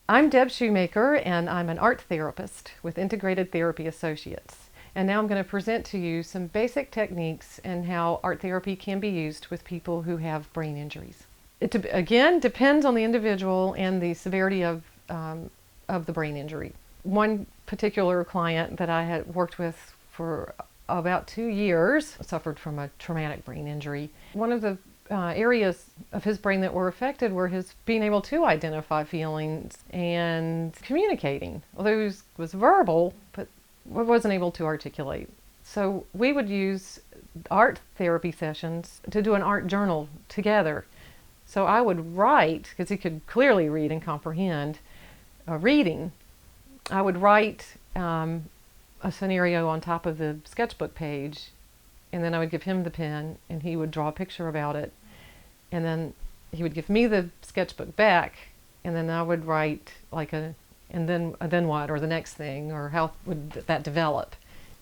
I'm Deb Shoemaker, and I'm an art therapist with Integrated Therapy Associates. And now I'm going to present to you some basic techniques and how art therapy can be used with people who have brain injuries. It again depends on the individual and the severity of the brain injury. One particular client that I had worked with for about 2 years suffered from a traumatic brain injury. One of the areas of his brain that were affected were his being able to identify feelings and communicating. Although he was verbal, but wasn't able to articulate. So we would use art therapy sessions to do an art journal together. So I would write, because he could clearly read and comprehend reading, I would write a scenario on top of the sketchbook page, and then I would give him the pen and he would draw a picture about it, and then he would give me the sketchbook back, and then I would write like and then what, or the next thing, or how would that develop,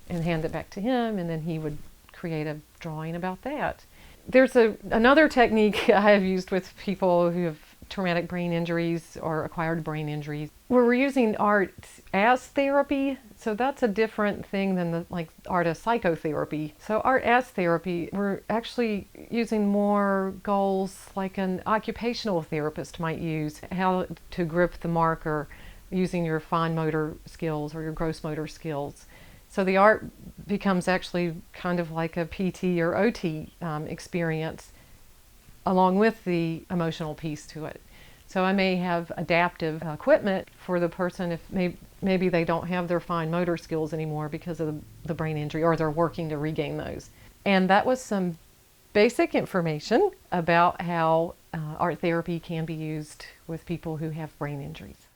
and hand it back to him, and then he would create a drawing about that. There's another technique I have used with people who have traumatic brain injuries or acquired brain injuries, where we're using art as therapy. So that's a different thing than like art as psychotherapy. So art as therapy, we're actually using more goals like an occupational therapist might use, how to grip the marker using your fine motor skills or your gross motor skills. So the art becomes actually kind of like a PT or OT experience along with the emotional piece to it. So I may have adaptive equipment for the person if maybe they don't have their fine motor skills anymore because of the brain injury, or they're working to regain those. And that was some basic information about how art therapy can be used with people who have brain injuries.